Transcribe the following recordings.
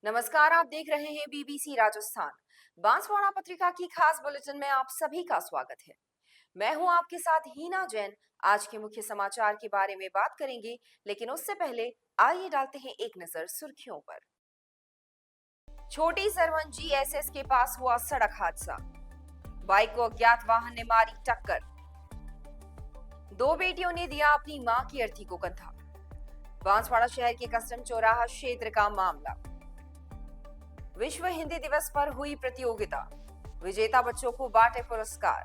नमस्कार, आप देख रहे हैं बीबीसी राजस्थान। बांसवाड़ा पत्रिका की खास बुलेटिन में आप सभी का स्वागत है। मैं हूं आपके साथ हीना जैन। आज के मुख्य समाचार के बारे में बात करेंगे, लेकिन उससे पहले आइए डालते हैं एक नजर सुर्खियों पर। छोटी सरवन जीएसएस के पास हुआ सड़क हादसा, बाइक को अज्ञात वाहन ने मारी टक्कर। दो बेटियों ने दिया अपनी मां की अर्थी को कंधा। बांसवाड़ा शहर के कस्टम चौराहा क्षेत्र का मामला। विश्व हिंदी दिवस पर हुई प्रतियोगिता, विजेता बच्चों को बांटे पुरस्कार।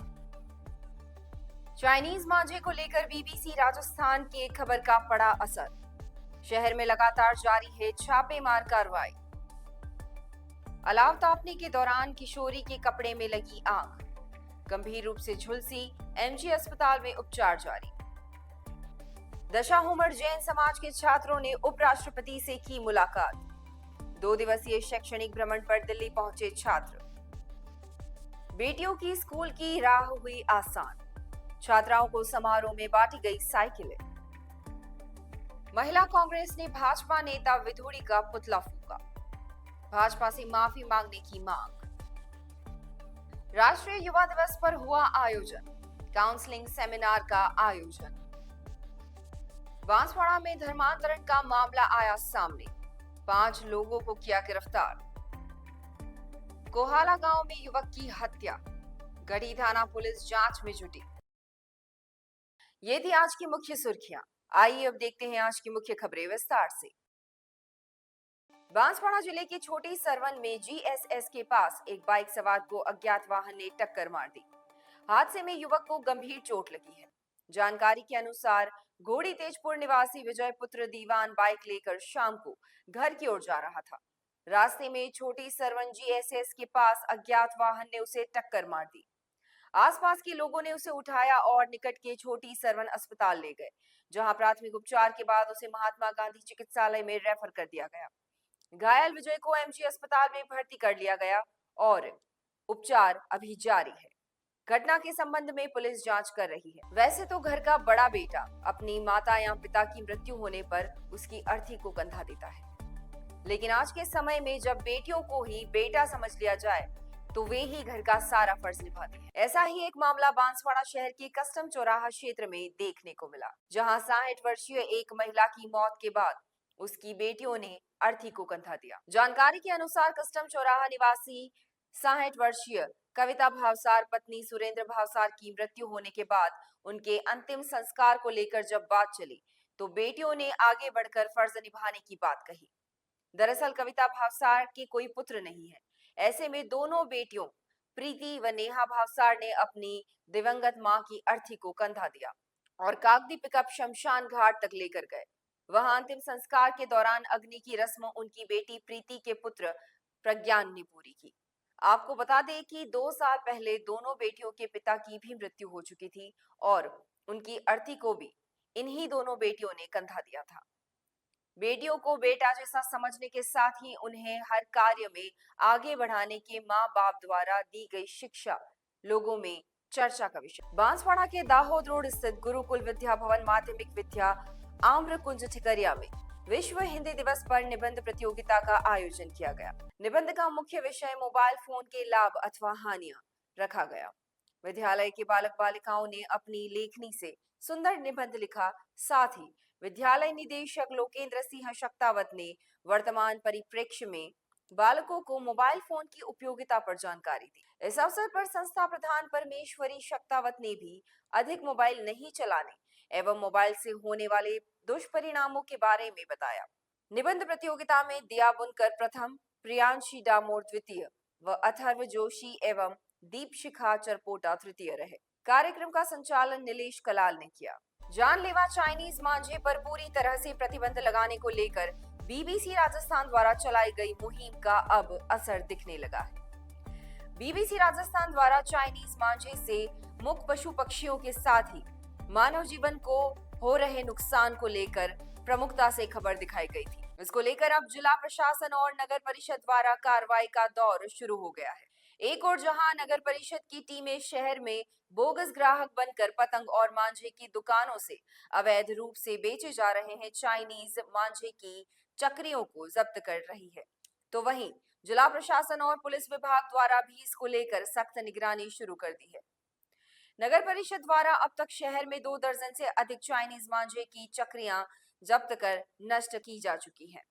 चाइनीज मांझे को लेकर बीबीसी राजस्थान की एक खबर का पड़ा असर, शहर में लगातार जारी है छापेमार कार्रवाई। अलाव तापने के दौरान किशोरी के कपड़े में लगी आग, गंभीर रूप से झुलसी, एमजी अस्पताल में उपचार जारी। दशाहोमर जैन समाज के छात्रों ने उपराष्ट्रपति से की मुलाकात। 2 दिवसीय शैक्षणिक भ्रमण पर दिल्ली पहुंचे छात्र। बेटियों की स्कूल की राह हुई आसान, छात्राओं को समारोह में बांटी गई साइकिलें। महिला कांग्रेस ने भाजपा नेता विधुड़ी का पुतला फूंका, भाजपा से माफी मांगने की मांग। राष्ट्रीय युवा दिवस पर हुआ आयोजन, काउंसलिंग सेमिनार का आयोजन। बांसवाड़ा में धर्मांतरण का मामला आया सामने, 5 लोगों को किया गिरफ्तार। कोहाला गांव में युवक की हत्या, गढ़ी थाना पुलिस जांच में जुटी। ये थी आज की मुख्य सुर्खियां। आइए अब देखते हैं आज की मुख्य खबरें विस्तार से। बांसवाड़ा जिले के छोटी सरवन में जीएसएस के पास एक बाइक सवार को अज्ञात वाहन ने टक्कर मार दी। हादसे में युवक को गंभीर चोट लगी है। जानकारी के अनुसार घोड़ी तेजपुर निवासी विजय पुत्र दीवान बाइक लेकर शाम को घर की ओर जा रहा था। रास्ते में छोटी सरवन जीएसएस के पास अज्ञात वाहन ने उसे टक्कर मार दी। आसपास के लोगों ने उसे उठाया और निकट के छोटी सरवन अस्पताल ले गए, जहां प्राथमिक उपचार के बाद उसे महात्मा गांधी चिकित्सालय में रेफर कर दिया गया। घायल विजय को एमजी अस्पताल में भर्ती कर लिया गया और उपचार अभी जारी है। घटना के संबंध में पुलिस जांच कर रही है। वैसे तो घर का बड़ा बेटा अपनी माता या पिता की मृत्यु होने पर उसकी अर्थी को कंधा देता है, लेकिन आज के समय में जब बेटियों को ही बेटा समझ लिया जाए तो वे ही घर का सारा फर्ज निभाती हैं। ऐसा ही एक मामला बांसवाड़ा शहर के कस्टम चौराहा क्षेत्र में देखने को मिला, जहां 60 वर्षीय एक महिला की मौत के बाद उसकी बेटियों ने अर्थी को कंधा दिया। जानकारी के अनुसार कस्टम चौराहा निवासी 60 वर्षीय कविता भावसार पत्नी सुरेंद्र भावसार की मृत्यु होने के बाद उनके अंतिम संस्कार को लेकर जब बात चली तो बेटियों ने आगे बढ़कर फर्ज निभाने की बात कही। दरअसल कविता भावसार के कोई पुत्र नहीं है। ऐसे में दोनों बेटियों प्रीति व नेहा भावसार ने अपनी दिवंगत मां की अर्थी को कंधा दिया और कागदी पिकअप शमशान घाट तक लेकर गए। वहां अंतिम संस्कार के दौरान अग्नि की रस्म उनकी बेटी प्रीति के पुत्र प्रज्ञान ने पूरी की। आपको बता दें कि 2 साल पहले दोनों बेटियों के पिता की भी मृत्यु हो चुकी थी और उनकी अर्थी को भी इन्हीं दोनों बेटियों ने कंधा दिया था। बेटियों को बेटा जैसा समझने के साथ ही उन्हें हर कार्य में आगे बढ़ाने के माँ बाप द्वारा दी गई शिक्षा लोगों में चर्चा का विषय। बांसवाड़ा के दाहोद रोड स्थित गुरुकुल विद्या भवन माध्यमिक विद्या आम्र कुंज ठिकरिया में विश्व हिंदी दिवस पर निबंध प्रतियोगिता का आयोजन किया गया। निबंध का मुख्य विषय मोबाइल फोन के लाभ अथवा हानियां रखा गया। विद्यालय के बालक बालिकाओं ने अपनी लेखनी से सुंदर निबंध लिखा। साथ ही विद्यालय निदेशक लोकेंद्र सिंह शक्तावत ने वर्तमान परिप्रेक्ष्य में बालकों को मोबाइल फोन की उपयोगिता पर जानकारी दी। इस अवसर पर संस्था प्रधान परमेश्वरी शक्तावत ने भी अधिक मोबाइल नहीं चलाने एवं मोबाइल से होने वाले दुष्परिणामों के बारे में बताया। निबंध प्रतियोगिता में दिया बुनकर प्रथम, प्रियांशी डामोर द्वितीय व अथर्व जोशी एवं दीपशिखा चरपोटा तृतीय रहे। कार्यक्रम का संचालन नीलेश कलाल ने किया। जानलेवा चाइनीज मांझे पर पूरी तरह से प्रतिबंध लगाने को लेकर बीबीसी राजस्थान द्वारा चलाई गई मुहिम का अब असर दिखने लगा है। बीबीसी राजस्थान द्वारा चाइनीज मांझे से मुक्त पशु पक्षियों के साथ ही मानव जीवन को हो रहे नुकसान को लेकर प्रमुखता से खबर दिखाई गई थी। इसको लेकर अब जिला प्रशासन और नगर परिषद द्वारा कार्रवाई का दौर शुरू हो गया है। एक और जहां नगर परिषद की टीमें शहर में बोगस ग्राहक बनकर पतंग और मांझे की दुकानों से अवैध रूप से बेचे जा रहे हैं चाइनीज मांझे की चक्रियों को जब्त कर रही है, तो वहीं जिला प्रशासन और पुलिस विभाग द्वारा भी इसको लेकर सख्त निगरानी शुरू कर दी है। नगर परिषद द्वारा अब तक शहर में 2 दर्जन से अधिक चाइनीज मांझे की चक्रियां जब्त कर नष्ट की जा चुकी हैं।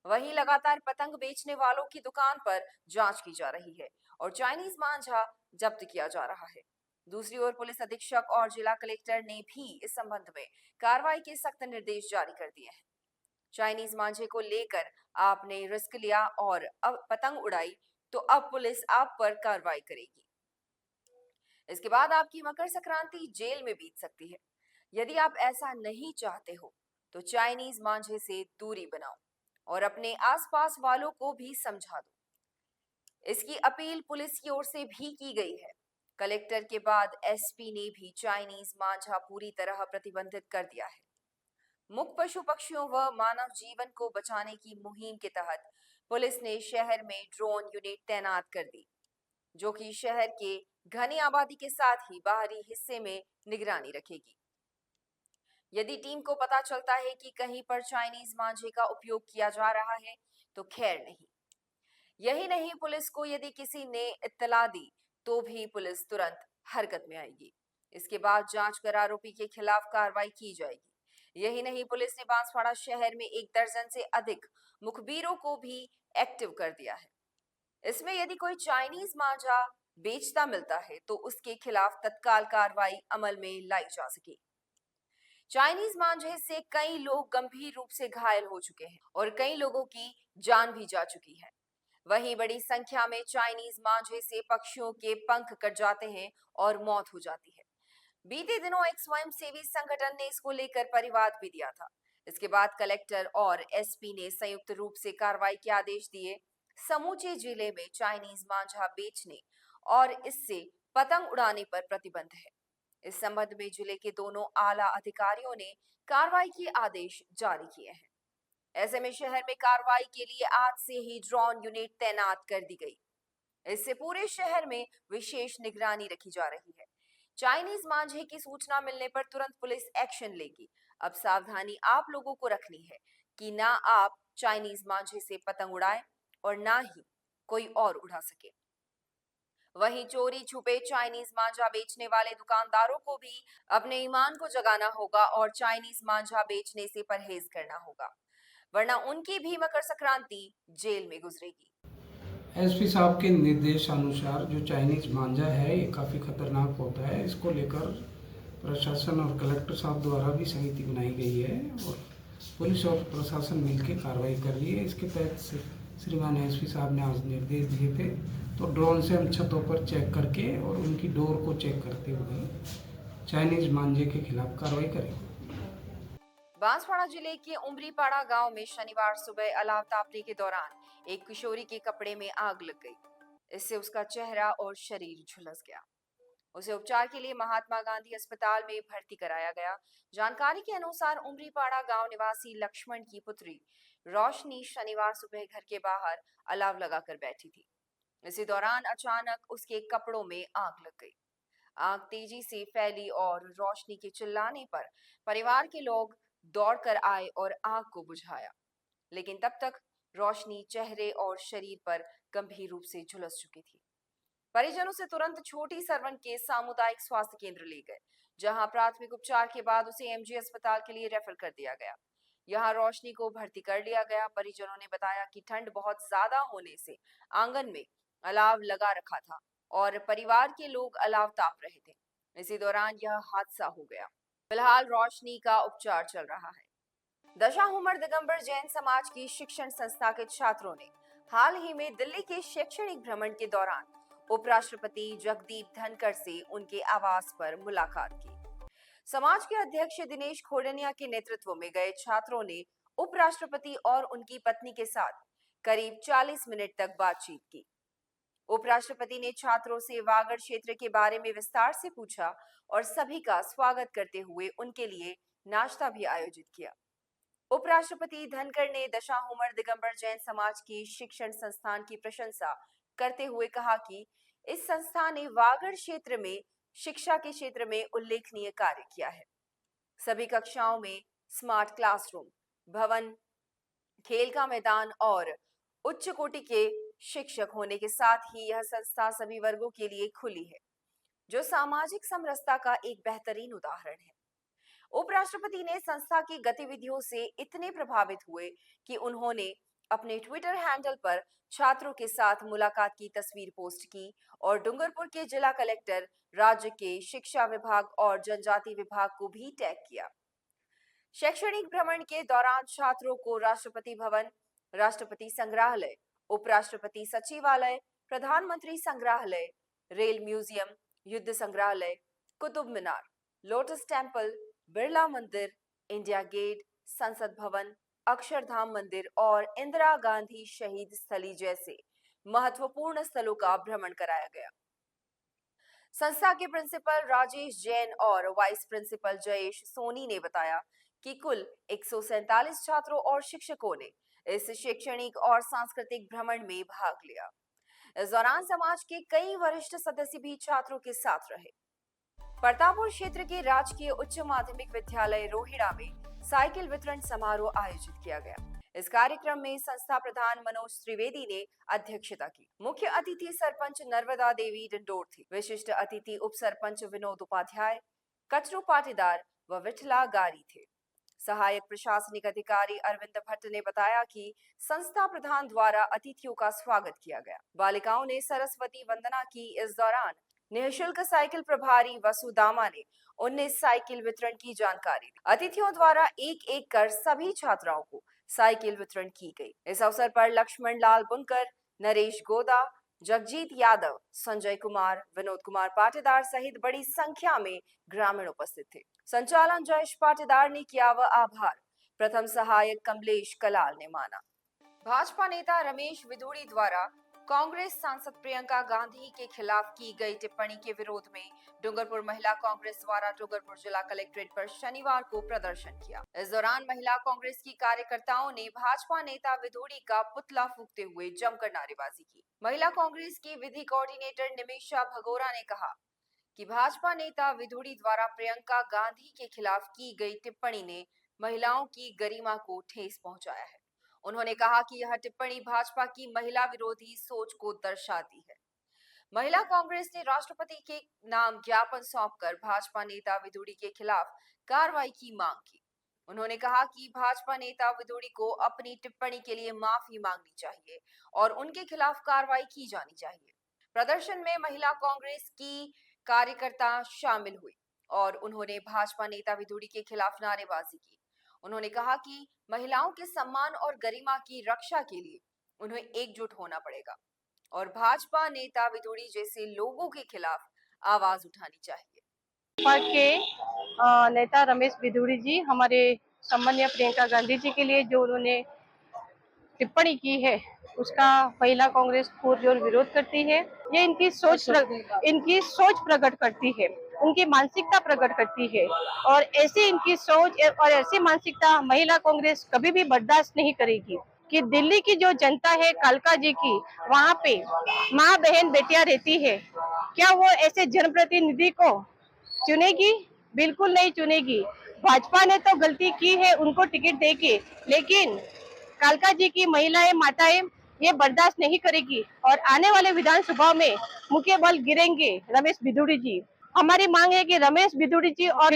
वहीं लगातार पतंग बेचने वालों की दुकान पर जांच की जा रही है और चाइनीज मांझा जब्त किया जा रहा है। दूसरी ओर पुलिस अधीक्षक और जिला कलेक्टर ने भी इस संबंध में कार्रवाई के सख्त निर्देश जारी कर दिए हैं। चाइनीज मांझे को लेकर आपने रिस्क लिया और अब पतंग उड़ाई, तो अब पुलिस आप पर कार्रवाई करेगी। इसके बाद आपकी मकर संक्रांति जेल में बीत सकती है। यदि आप ऐसा नहीं चाहते हो तो चाइनीज मांझे से दूरी बनाओ और अपने आसपास वालों को भी समझा दो। इसकी अपील पुलिस की ओर से भी की गई है। कलेक्टर के बाद एसपी ने भी चाइनीज मांझा पूरी तरह प्रतिबंधित कर दिया है। मुक्त पशु पक्षियों व मानव जीवन को बचाने की मुहिम के तहत पुलिस ने शहर में ड्रोन यूनिट तैनात कर दी, जो कि शहर के घनी आबादी के साथ ही बाहरी हिस्से में निगरानी रखेगी। यदि टीम को पता चलता है कि कहीं पर चाइनीज मांझे का उपयोग किया जा रहा है तो खैर नहीं। यही नहीं, पुलिस को यदि किसी ने इत्तला दी तो भी पुलिस तुरंत हरकत में आएगी। इसके बाद जांच कर आरोपी के खिलाफ कार्रवाई की जाएगी। यही नहीं, पुलिस ने बांसवाड़ा शहर में 1 दर्जन से अधिक मुखबिरों को भी एक्टिव कर दिया है। इसमें यदि कोई चाइनीज मांझा बेचता मिलता है तो उसके खिलाफ तत्काल कार्रवाई अमल में लाई जा सके। चाइनीज मांझे से कई लोग गंभीर रूप से घायल हो चुके हैं और कई लोगों की जान भी जा चुकी है। वहीं बड़ी संख्या में चाइनीज मांझे से पक्षियों के पंख कट जाते हैं और मौत हो जाती है। बीते दिनों एक स्वयंसेवी संगठन ने इसको लेकर परिवाद भी दिया था। इसके बाद कलेक्टर और एसपी ने संयुक्त रूप से कार्रवाई के आदेश दिए। समूचे जिले में चाइनीज मांझा बेचने और इससे पतंग उड़ाने पर प्रतिबंध है। इस संबंध में जिले के दोनों आला अधिकारियों ने कार्रवाई के आदेश जारी किए हैं। ऐसे में शहर में कार्रवाई के लिए आज से ही ड्रोन यूनिट तैनात कर दी गई। इससे पूरे शहर में विशेष निगरानी रखी जा रही है। चाइनीज मांझे की सूचना मिलने पर तुरंत पुलिस एक्शन लेगी। अब सावधानी आप लोगों को रखनी है कि ना आप चाइनीज मांझे से पतंग उड़ाएं और ना ही कोई और उड़ा सके। वहीं चोरी छुपे चाइनीज मांझा बेचने वाले दुकानदारों को भी अपने ईमान को जगाना होगा और चाइनीज मांझा बेचने से परहेज करना होगा, वरना उनकी भी मकर संक्रांति जेल में गुजरेगी। एसपी साहब के निर्देशानुसार जो चाइनीज मांझा है ये काफ़ी खतरनाक होता है। इसको लेकर प्रशासन और कलेक्टर साहब द्वारा भी समिति बनाई गई है और पुलिस और प्रशासन मिलकर कार्रवाई कर रही है। इसके तहत श्रीमान एसपी साहब ने आज निर्देश दिए थे, तो ड्रोन से हम छतों पर चेक करके और उनकी डोर को चेक करते हुए चाइनीज मांझे के खिलाफ कार्रवाई करेंगे। बांसवाड़ा जिले के उमरीपाड़ा गांव में शनिवार सुबह अलाव तापने के दौरान एक किशोरी के कपड़े में आग लग गई। इससे उसका चेहरा और शरीर झुलस गया। उसे उपचार के लिए महात्मा गांधी अस्पताल में भर्ती कराया गया। जानकारी के अनुसार उमरीपाड़ा गांव निवासी लक्ष्मण की पुत्री रोशनी शनिवार सुबह घर के बाहर अलाव लगाकर बैठी थी। इसी दौरान अचानक उसके कपड़ों में आग लग गई। आग तेजी से फैली और रोशनी के चिल्लाने पर परिवार के लोग दौड़कर आए और आग को बुझाया, लेकिन तब तक रोशनी चेहरे और शरीर पर गंभीर रूप से झुलस चुकी थी। परिजनों से तुरंत छोटी सरवन के सामुदायिक स्वास्थ्य केंद्र ले गए, जहां प्राथमिक उपचार के बाद उसे एमजी अस्पताल के लिए रेफर कर दिया गया। यहां रोशनी को भर्ती कर लिया गया। परिजनों ने बताया कि ठंड बहुत ज्यादा होने से आंगन में अलाव लगा रखा था और परिवार के लोग अलाव ताप रहे थे। इसी दौरान यह हादसा हो गया। फिलहाल रोशनी का उपचार चल रहा है। दशाहुमर दिगंबर जैन समाज की शिक्षण संस्था के छात्रों ने हाल ही में दिल्ली के शैक्षणिक भ्रमण के दौरान उपराष्ट्रपति जगदीप धनखड़ से उनके आवास पर मुलाकात की। समाज के अध्यक्ष दिनेश खोडनिया के नेतृत्व में गए छात्रों ने उपराष्ट्रपति और उनकी पत्नी के साथ करीब 40 मिनट तक बातचीत की। उपराष्ट्रपति ने छात्रों से वागड़ क्षेत्र के बारे में विस्तार से पूछा और सभी का स्वागत करते हुए उनके लिए नाश्ता भी आयोजित किया। उपराष्ट्रपति धनखड़ ने दशाहुमर दिगंबर जैन समाज की शिक्षण संस्थान की प्रशंसा करते हुए कहा कि इस संस्थान ने वागड़ क्षेत्र में शिक्षा के क्षेत्र में उल्लेखनीय कार्य किया है। सभी कक्षाओं में स्मार्ट क्लासरूम, भवन, खेल का मैदान और उच्च कोटि के शिक्षक होने के साथ ही यह संस्था सभी वर्गों के लिए खुली है, जो सामाजिक समरसता का एक बेहतरीन उदाहरण है। उपराष्ट्रपति ने संस्था की गतिविधियों से इतने प्रभावित हुए कि उन्होंने अपने ट्विटर हैंडल पर छात्रों के साथ मुलाकात की तस्वीर पोस्ट की और डूंगरपुर के जिला कलेक्टर, राज्य के शिक्षा विभाग और जनजाति विभाग को भी टैग किया। शैक्षणिक भ्रमण के दौरान छात्रों को राष्ट्रपति भवन, राष्ट्रपति संग्रहालय, उपराष्ट्रपति सचिवालय, प्रधानमंत्री संग्रहालय, रेल म्यूजियम, युद्ध संग्रहालय, कुतुब मीनार, लोटस टेम्पल, बिरला मंदिर, इंडिया गेट, संसद भवन, अक्षरधाम मंदिर और इंदिरा गांधी शहीद स्थली जैसे महत्वपूर्ण स्थलों का भ्रमण कराया गया। संस्था के प्रिंसिपल राजेश जैन और वाइस प्रिंसिपल जयेश सोनी ने बताया कि कुल 147 छात्रों और शिक्षकों ने इस शैक्षणिक और सांस्कृतिक भ्रमण में भाग लिया। इस दौरान समाज के कई वरिष्ठ सदस्य भी छात्रों के साथ रहे। प्रतापपुर क्षेत्र के राजकीय उच्च माध्यमिक विद्यालय रोहिड़ा में साइकिल वितरण समारोह आयोजित किया गया। इस कार्यक्रम में संस्था प्रधान मनोज त्रिवेदी ने अध्यक्षता की। मुख्य अतिथि सरपंच नर्मदा देवी डिंडोर थी। विशिष्ट अतिथि उप सरपंच विनोद उपाध्याय, कचरू पाटीदार व विठला गारी थे। सहायक प्रशासनिक अधिकारी अरविंद भट्ट ने बताया कि संस्था प्रधान द्वारा अतिथियों का स्वागत किया गया। बालिकाओं ने सरस्वती वंदना की। इस दौरान निःशुल्क साइकिल प्रभारी वसुदामा ने 19 साइकिल वितरण की जानकारी दी। अतिथियों द्वारा एक एक कर सभी छात्राओं को साइकिल वितरण की गई। इस अवसर पर लक्ष्मण लाल बुनकर, नरेश गोदा, जगजीत यादव, संजय कुमार, विनोद कुमार पाटीदार सहित बड़ी संख्या में ग्रामीण उपस्थित थे। संचालन जयेश पाटीदार ने किया व आभार प्रथम सहायक कमलेश कलाल ने माना। भाजपा नेता रमेश विधुड़ी द्वारा कांग्रेस सांसद प्रियंका गांधी के खिलाफ की गई टिप्पणी के विरोध में डूंगरपुर महिला कांग्रेस द्वारा डूंगरपुर जिला कलेक्ट्रेट पर शनिवार को प्रदर्शन किया। इस दौरान महिला कांग्रेस की कार्यकर्ताओं ने भाजपा नेता विधुड़ी का पुतला फूंकते हुए जमकर नारेबाजी की। महिला कांग्रेस की विधि कोऑर्डिनेटर निमिषा भगोरा ने कहा कि भाजपा नेता विधुड़ी द्वारा प्रियंका गांधी के खिलाफ की गई टिप्पणी ने महिलाओं की गरिमा को ठेस पहुंचाया है। उन्होंने कहा कि यह टिप्पणी भाजपा की महिला विरोधी सोच को दर्शाती है। महिला कांग्रेस ने राष्ट्रपति के नाम ज्ञापन सौंपकर भाजपा नेता विधुड़ी के खिलाफ कार्रवाई की मांग की। उन्होंने कहा कि भाजपा नेता विधुड़ी को अपनी टिप्पणी के लिए माफी मांगनी चाहिए और उनके खिलाफ कार्रवाई की जानी चाहिए। प्रदर्शन में महिला कांग्रेस की कार्यकर्ता शामिल हुई और उन्होंने भाजपा नेता विधुड़ी के खिलाफ नारेबाजी की। उन्होंने कहा कि महिलाओं के सम्मान और गरिमा की रक्षा के लिए उन्हें एकजुट होना पड़ेगा और भाजपा नेता विधुड़ी जैसे लोगों के खिलाफ आवाज उठानी चाहिए। भाजपा के नेता रमेश विधुड़ी जी हमारे सम्मानीय प्रियंका गांधी जी के लिए जो उन्होंने टिप्पणी की है उसका महिला कांग्रेस पुरजोर विरोध करती है। ये इनकी सोच प्रकट करती है, उनकी मानसिकता प्रकट करती है और ऐसी इनकी सोच और ऐसी मानसिकता महिला कांग्रेस कभी भी बर्दाश्त नहीं करेगी कि दिल्ली की जो जनता है कालका जी की, वहाँ पे माँ बहन बेटियां रहती है, क्या वो ऐसे जनप्रतिनिधि को चुनेगी? बिल्कुल नहीं चुनेगी। भाजपा ने तो गलती की है उनको टिकट देके, लेकिन कालका जी की महिलाएं माताएं ये बर्दाश्त नहीं करेगी और आने वाले विधानसभा में मुख्य बल गिरेंगे रमेश विधुड़ी जी। हमारी मांग है कि रमेश विधुड़ी जी और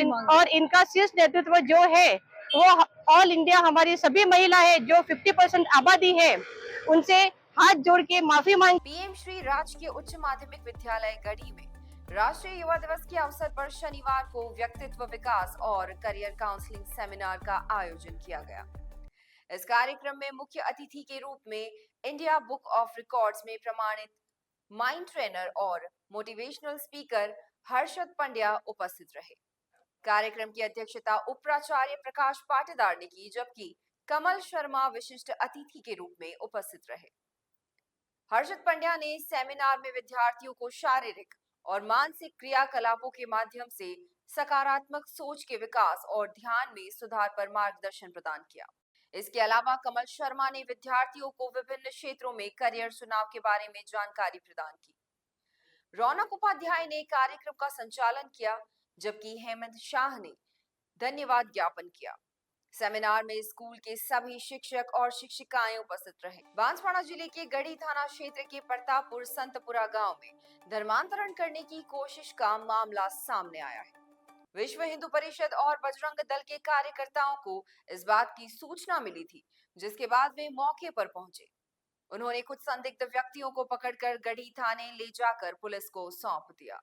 इनका शीर्ष नेतृत्व जो है वो ऑल इंडिया हमारी सभी महिलाएं जो 50% आबादी है उनसे हाथ जोड़ के माफी मांग। पीएम श्री राजकीय उच्च माध्यमिक विद्यालय गढ़ी में राष्ट्रीय युवा दिवस के अवसर पर शनिवार को व्यक्तित्व विकास और करियर काउंसलिंग सेमिनार का आयोजन किया गया। इस कार्यक्रम में मुख्य अतिथि के रूप में इंडिया बुक ऑफ रिकॉर्ड्स में प्रमाणित माइंड ट्रेनर और मोटिवेशनल स्पीकर हर्षद पंड्या उपस्थित रहे। कार्यक्रम की अध्यक्षता उप प्राचार्य प्रकाश पाटीदार ने की, जबकि कमल शर्मा विशिष्ट अतिथि के रूप में उपस्थित रहे। हर्षद पंड्या ने सेमिनार में विद्यार्थियों को शारीरिक और मानसिक क्रियाकलापों के माध्यम से सकारात्मक सोच के विकास और ध्यान में सुधार पर मार्गदर्शन प्रदान किया। इसके अलावा कमल शर्मा ने विद्यार्थियों को विभिन्न क्षेत्रों में करियर चुनाव के बारे में जानकारी प्रदान की। रौनक उपाध्याय ने कार्यक्रम का संचालन किया, जबकि हेमंत शाह ने धन्यवाद ज्ञापन किया। सेमिनार में स्कूल के सभी शिक्षक और शिक्षिकाएं उपस्थित रहे। बांसवाड़ा जिले के गढ़ी थाना क्षेत्र के प्रतापपुर संतपुरा गांव में धर्मांतरण करने की कोशिश का मामला सामने आया है। विश्व हिंदू परिषद और बजरंग दल के कार्यकर्ताओं को इस बात की सूचना मिली थी, जिसके बाद वे मौके पर पहुंचे। उन्होंने कुछ संदिग्ध व्यक्तियों को पकड़कर गढ़ी थाने ले जाकर पुलिस को सौंप दिया।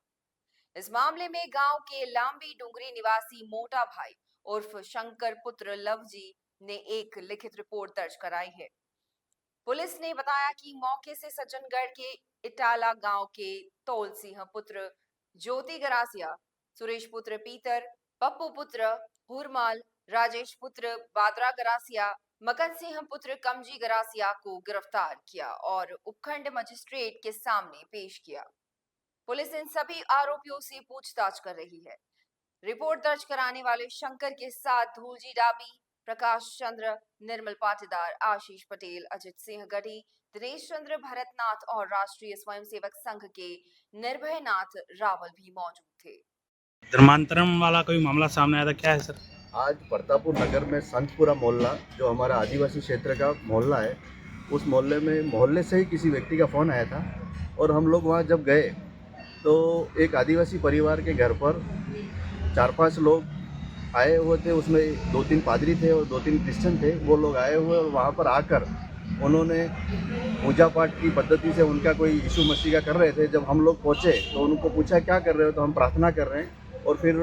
इस मामले में गांव के लांबी डूंगरी निवासी मोटा भाई उर्फ शंकर पुत्र लवजी ने एक लिखित रिपोर्ट दर्ज कराई है। पुलिस ने बताया कि मौके से सज्जनगढ़ के इटाला गांव के तोल सिंह पुत्र ज्योति गरासिया, सुरेश पुत्र पीतर, पप्पू पुत्र हुरमाल, राजेश पुत्र बादरा गरासिया, मकन सिंह पुत्र कमजी गरासिया को गिरफ्तार किया और उपखंड मजिस्ट्रेट के सामने पेश किया। पुलिस इन सभी आरोपियों से पूछताछ कर रही है। रिपोर्ट दर्ज कराने वाले शंकर के साथ धूलजी डाबी, प्रकाश चंद्र, निर्मल पाटीदार, आशीष पटेल, अजित सिंह गढ़ी, दिनेश चंद्र भरतनाथ और राष्ट्रीय स्वयंसेवक संघ के निर्भय नाथ रावल भी मौजूद थे। धर्मांतरण वाला कोई मामला सामने आया था, क्या है सर? आज प्रतापपुर नगर में संतपुरा मोहल्ला, जो हमारा आदिवासी क्षेत्र का मोहल्ला है, उस मोहल्ले से ही किसी व्यक्ति का फ़ोन आया था और हम लोग वहाँ जब गए तो एक आदिवासी परिवार के घर पर 4-5 लोग आए हुए थे। उसमें 2-3 पादरी थे और 2-3 क्रिश्चियन थे। वो लोग आए हुए और वहाँ पर आकर उन्होंने पूजा पाठ की पद्धति से उनका कोई यीशु मसीह का कर रहे थे। जब हम लोग पहुँचे तो उनको पूछा क्या कर रहे हो, तो हम प्रार्थना कर रहे हैं। और फिर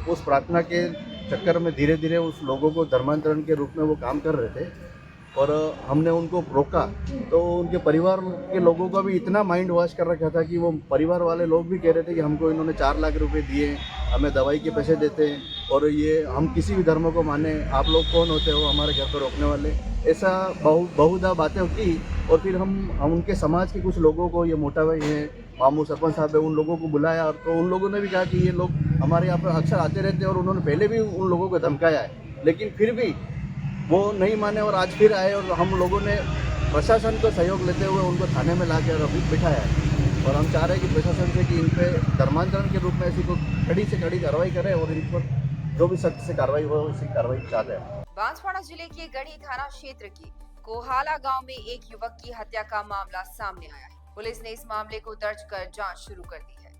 उस प्रार्थना के चक्कर में धीरे धीरे उस लोगों को धर्मांतरण के रूप में वो काम कर रहे थे और हमने उनको रोका। तो उनके परिवार के लोगों का भी इतना माइंड वॉश कर रखा था कि वो परिवार वाले लोग भी कह रहे थे कि हमको इन्होंने 4 लाख रुपए दिए, हमें दवाई के पैसे देते हैं और ये हम किसी भी धर्म को माने, आप लोग कौन होते हो हमारे घर पर रोकने वाले। ऐसा बहुधा बातें की। और फिर हम उनके समाज के कुछ लोगों को, ये मोटा भाई हैं, मामू सरपंच साहब है, उन लोगों को बुलाया। और तो उन लोगों ने भी कहा कि ये लोग हमारे यहाँ पर अक्सर आते रहते हैं और उन्होंने पहले भी उन लोगों को धमकाया है, लेकिन फिर भी वो नहीं माने और आज फिर आए। और हम लोगों ने प्रशासन को सहयोग लेते हुए उनको थाने में ला कर अभी बिठाया है और हम चाह रहे हैं कि प्रशासन से कि इन पर धर्मांतरण के रूप में ऐसी कोई कड़ी से कड़ी कार्रवाई करे और इन पर जो भी सख्त से कार्रवाई हो उसी कार्रवाई चाहते हैं। बांसवाड़ा जिले के गढ़ी थाना क्षेत्र के कोहाला गांव में एक युवक की हत्या का मामला सामने आया है। पुलिस ने इस मामले को दर्ज कर जांच शुरू कर दी है।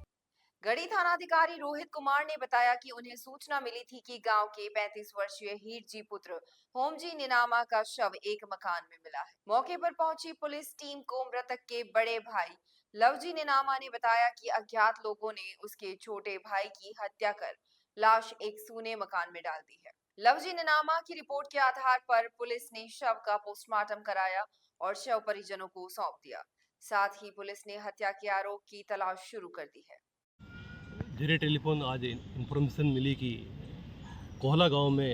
गढ़ी थानाधिकारी रोहित कुमार ने बताया कि उन्हें सूचना मिली थी कि गांव के 35 वर्षीय हीरजी पुत्र होमजी निनामा का शव एक मकान में मिला है। मौके पर पहुंची पुलिस टीम को मृतक के बड़े भाई लवजी निनामा ने बताया कि अज्ञात लोगों ने उसके छोटे भाई की हत्या कर लाश एक सूने मकान में डाल दी है। लवजी निनामा की रिपोर्ट के आधार पर पुलिस ने शव का पोस्टमार्टम कराया और शव परिजनों को सौंप दिया। साथ ही पुलिस ने हत्या के आरोप की तलाश शुरू कर दी है। जेरे टेलीफोन आज इन्फॉर्मेशन मिली कि कोहला गांव में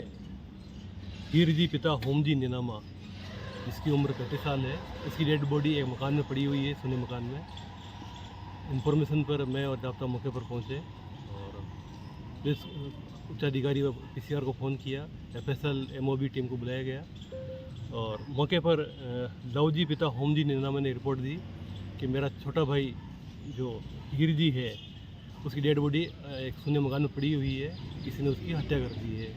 हीरजी पिता होमजी निनामा, जिसकी उम्र 35 साल है, इसकी डेड बॉडी एक मकान में पड़ी हुई है, सुने मकान में। इन्फॉर्मेशन पर मैं और जाब्ता मौके पर पहुंचे और पुलिस उच्चाधिकारी व पीसीआर को फ़ोन किया। एफएसएल एमओबी टीम को बुलाया गया और मौके पर लवजी पिता होमजी निनामा ने रिपोर्ट दी कि मेरा छोटा भाई जो हीरजी है, उसकी डेड बॉडी एक शून्य मकान में पड़ी हुई है, किसी ने उसकी हत्या कर दी है,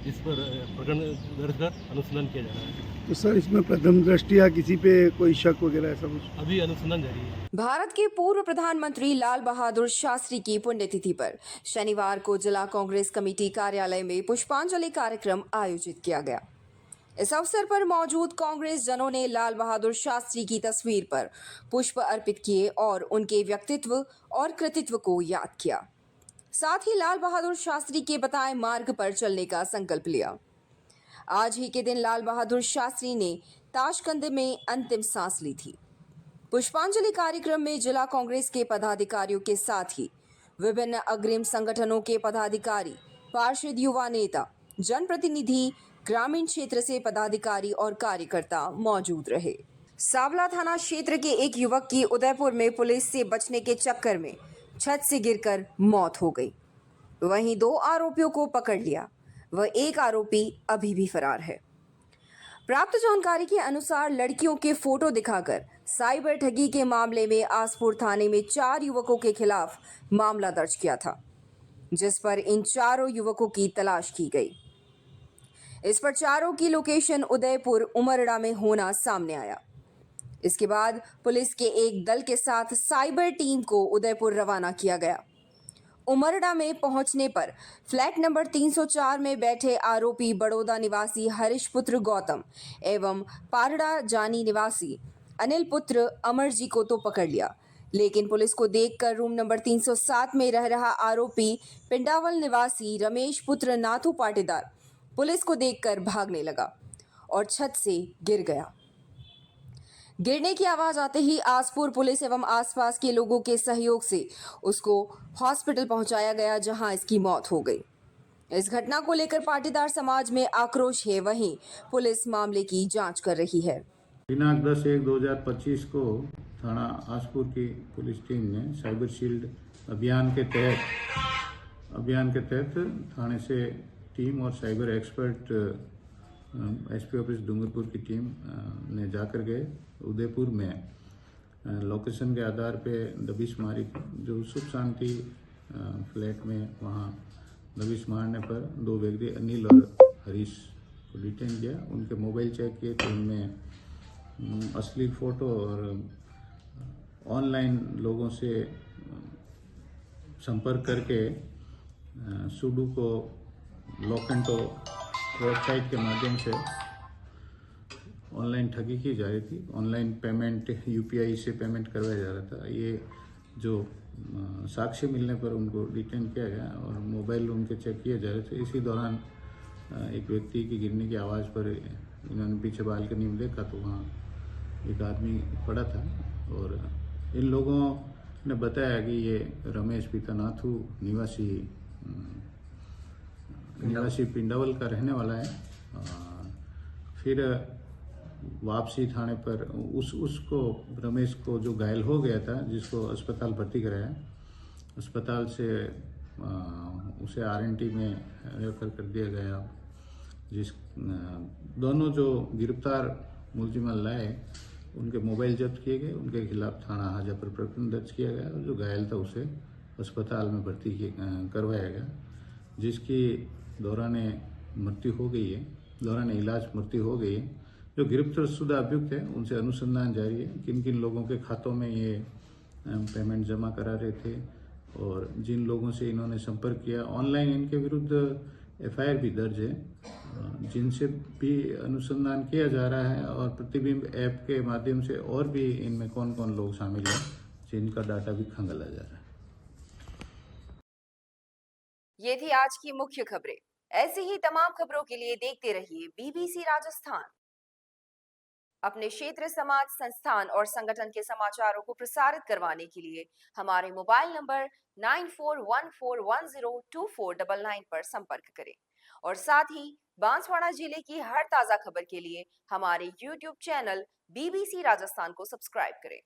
जिस पर प्रकरण दर्ज कर अनुसंधान किया जा रहा है। तो सर, इसमें प्रथम दृष्टिया किसी पे कोई शक वगैरह ऐसा कुछ? अभी अनुसंधान जारी है। भारत के पूर्व प्रधानमंत्री लाल बहादुर शास्त्री की पुण्यतिथि पर शनिवार को जिला कांग्रेस कमेटी कार्यालय में पुष्पांजलि कार्यक्रम आयोजित किया गया। इस अवसर पर मौजूद कांग्रेस जनों ने लाल बहादुर शास्त्री की तस्वीर पर पुष्प अर्पित किए और उनके व्यक्तित्व और कृतित्व को याद किया। साथ ही लाल बहादुर शास्त्री के बताए मार्ग पर चलने का संकल्प लिया। आज ही के दिन लाल बहादुर शास्त्री ने ताशकंद में अंतिम सांस ली थी। पुष्पांजलि कार्यक्रम में जिला कांग्रेस के पदाधिकारियों के साथ ही विभिन्न अग्रिम संगठनों के पदाधिकारी, पार्षद, युवा नेता, जनप्रतिनिधि, ग्रामीण क्षेत्र से पदाधिकारी और कार्यकर्ता मौजूद रहे। सावला थाना क्षेत्र के एक युवक की उदयपुर में पुलिस से बचने के चक्कर में छत से गिरकर मौत हो गई। वहीं 2 आरोपियों को पकड़ लिया। वह एक आरोपी अभी भी फरार है। प्राप्त जानकारी के अनुसार लड़कियों के फोटो दिखाकर साइबर ठगी के मामले में आसपुर थाने में 4 युवकों के खिलाफ मामला दर्ज किया था, जिस पर इन चारों युवकों की तलाश की गई। इस पर चारों की लोकेशन उदयपुर उमरड़ा में होना सामने आया। इसके बाद पुलिस के एक दल के साथ साइबर टीम को उदयपुर रवाना किया गया। उमरड़ा में पहुंचने पर फ्लैट नंबर 304 में बैठे आरोपी बड़ौदा निवासी हरीश पुत्र गौतम एवं पारड़ा जानी निवासी अनिल पुत्र अमर जी को तो पकड़ लिया, लेकिन पुलिस को देखकर रूम नंबर 307 में रह रहा आरोपी पिंडावल निवासी रमेश पुत्र नाथू पाटीदार पुलिस को देखकर भागने लगा और छत से गिर गया। गिरने की आवाज आते ही आसपुर पुलिस एवं आसपास के लोगों के सहयोग से उसको हॉस्पिटल पहुंचाया गया, जहां इसकी मौत हो गई। इस घटना को लेकर पाटीदार समाज में आक्रोश है, वहीं पुलिस मामले की जांच कर रही है। दिनांक 10/1/2025 को थाना आसपुर की पुलिस टीम ने साइबर शील्ड अभियान के तहत थाने से टीम और cyber expert SP office Dungarpur की टीम ने जाकर के उदयपुर में लोकेशन के आधार पे दबिश मारी, जो सुख शांति फ्लैट में वहाँ दबिश मारने पर दो व्यक्ति अनिल और हरीश को डिटेन किया। उनके मोबाइल चेक किए तो उनमें अश्लील फोटो और ऑनलाइन लोगों से संपर्क करके सुडू को लॉकेंटो वेबसाइट के माध्यम से ऑनलाइन ठगी की जा रही थी। ऑनलाइन पेमेंट यूपीआई से पेमेंट करवाया जा रहा था। ये जो साक्ष्य मिलने पर उनको डिटेन किया गया और मोबाइल उनके चेक किए जा रहे थे। इसी दौरान एक व्यक्ति की गिरने की आवाज़ पर इन्होंने पीछे बालकनी में देखा तो वहाँ एक आदमी पड़ा था और इन लोगों ने बताया कि ये रमेश पिता नाथू निवासी पिंडावल का रहने वाला है। फिर वापसी थाने पर उसको रमेश को जो घायल हो गया था, जिसको अस्पताल भर्ती कराया, अस्पताल से उसे आरएनटी में रेफर कर दिया गया। दोनों जो गिरफ्तार मुलजिम लाए उनके मोबाइल जब्त किए गए, उनके खिलाफ थाना हाजा पर प्रकरण दर्ज किया गया और जो घायल था उसे अस्पताल में भर्ती करवाया गया, जिसकी दौरान इलाज मृत्यु हो गई है। जो गिरफ्तार शुदा अभियुक्त है उनसे अनुसंधान जारी है, किन किन लोगों के खातों में ये पेमेंट जमा करा रहे थे और जिन लोगों से इन्होंने संपर्क किया। ऑनलाइन इनके विरुद्ध एफआईआर भी दर्ज है, जिनसे भी अनुसंधान किया जा रहा है और प्रतिबिंब ऐप के माध्यम से और भी इनमें कौन कौन लोग शामिल हैं जिनका डाटा भी खंगाला जा रहा है। ये थी आज की मुख्य खबरें। ऐसी ही तमाम खबरों के लिए देखते रहिए बीबीसी राजस्थान। अपने क्षेत्र, समाज, संस्थान और संगठन के समाचारों को प्रसारित करवाने के लिए हमारे मोबाइल नंबर 9414102499 पर संपर्क करें और साथ ही बांसवाड़ा जिले की हर ताजा खबर के लिए हमारे YouTube चैनल बीबीसी राजस्थान को सब्सक्राइब करें।